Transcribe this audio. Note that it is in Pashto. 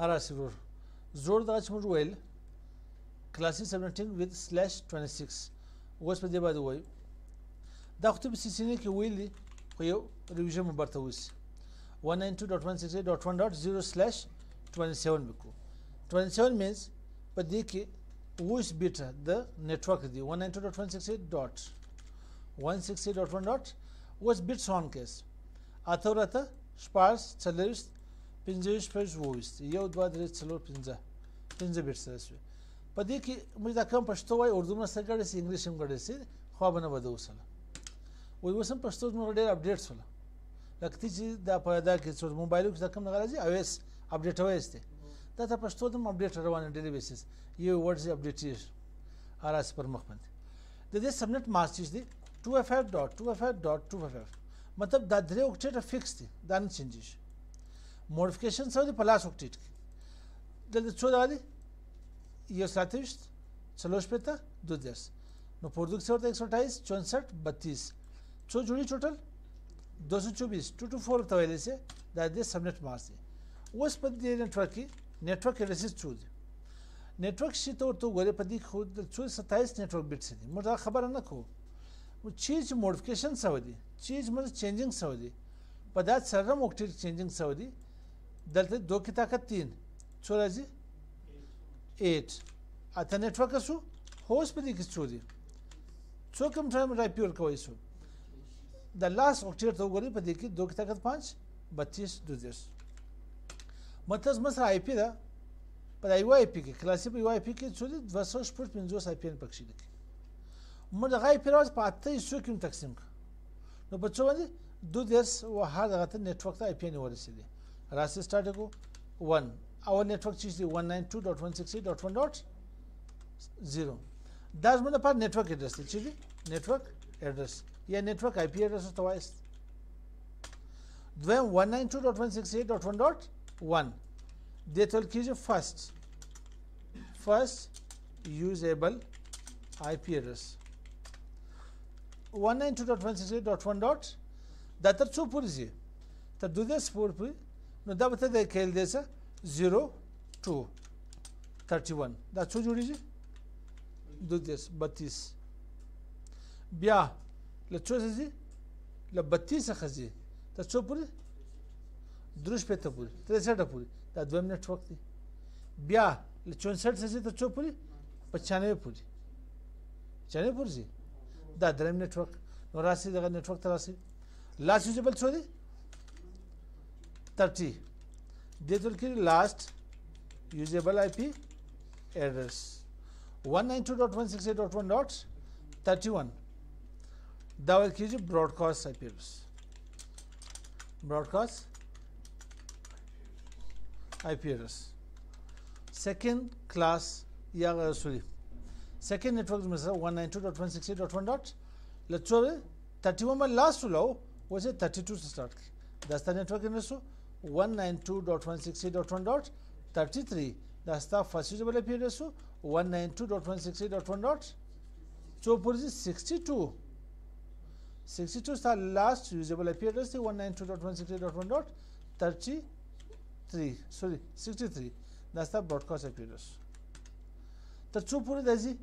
اراسي ورور زور دا چې موږ ویل کلاسي سبنټینګ وذ /26 اوس په دې باندې وایو دا خو ته په CCNA کې ویلي خو یو ریویژن مو برته وسی 192.168.1.0/27 وکړو 27 means په دې کې وویس بیټ د نیټورک دی 192.168.168.1. اوس بیټ سون کیس اته ورته شپږ څلوېښت پنځه شپږ اوویشت یو دوه درې څلور پنځه بیټ سره شوي په دې کې موږ دا کم پښتو وایي اردو نه سره ګډه سي انګلیش هم ګډه سي خو به نه بده وسله وایي اوس هم پښتو زموږ ډېر اپډیټ سوله لکه چې دا په دا کې څو موبایلو کې دا کم نه راځي iOS اپډیټ وایسته دا ته پښتو د اپډیټ روانه ډیلی بیسس یو ورډ زی اپډیټ یې اراسي پر مخ باندې د دې سبنیټ ماسټ دی 255.255.255 مطلب دا درې اوکټیټ فکس دي دا نه چینجز موډیفیکیشن څو دي په لاس اوکټیټ کې دلته څو دا دي یو ساتويشت څلور شپېته دوه دېرش نو په اردو کې څو ته 128 64 32 څو جوړي ټوټل 224 224 ته ویل شي دا د سبنیټ ماسټ دی اوس په دې نیټورک کې نیټورک ایډریس څو دي نیټورک شي ته ورته وګورئ په دې خو 227 نیټورک بیټس دي موږ خبره نه کوو چیز موډیفیکیشن څه دي چیز موږ چینجینګ څه دي په دا سره موکټیټ چینجینګ څه دي دلته 2 کی طاقت 3 څو راځي 8 اته نیټورک شو هوس په دې کې څو دي څو کوم ټایم راپیور کوي شو د لاس اوکټیټ ته وګورئ په دې کې 2 کی طاقت 5 32 دوزرس مطلب مثلا آی پی دا په یو آی پی کې کلاسي په یو آی پی کې څو دي 255 آی پی پکښې دي موږ د غای پیراز په اته یو کې تقسیم کړ نو په څو باندې 2 او هر دغه نیټورک ته آی پی نه ورسېدي راسي سٹارټ کو 1 او نیټورک چې دی 192.168.1.0 دا زموږ په نیټورک اډرس دی چې دی نیټورک اډرس یا نیټورک آی پی اډرس ته وایي دویم 192.168.1.1 دې ټول کېږي فرست یوزیبل آی پی اډرس 192.168.1.1 دا تر څو پورې ځي تر 2 پورې نو دا به ته د کېل دی څه 0231 دا څو جوړیږي 32 بیا له څو ځي له 32 څخه ځي تر څو پورې 3 پورې 63 پورې دا دویم نیټورک دی بیا له 64 څخه تر څو پورې 95 پورې 95 پورې ځي دا دریم نیټورک نو راسي دغه نیټورک ته راسي لاست یوزیبل څو دی 30 دې ټول کې لاست یوزیبل آی پی اډرس 192.168.1.31 دا ول کېږي براډکاسټ آی پی اډرس براډکاسټ آی پی اډرس سیکنډ کلاس یا سوري سیکنډ نیټورک مثلا 192.168.1.1 let's say 31 by last low was it 32 to start that's the network in 192.168.1.33 that's the first usable IP address 192.168.1. so for this 62 is the last usable IP address 192.168.1.33 sorry 63 that's the broadcast IP address the two puri dazi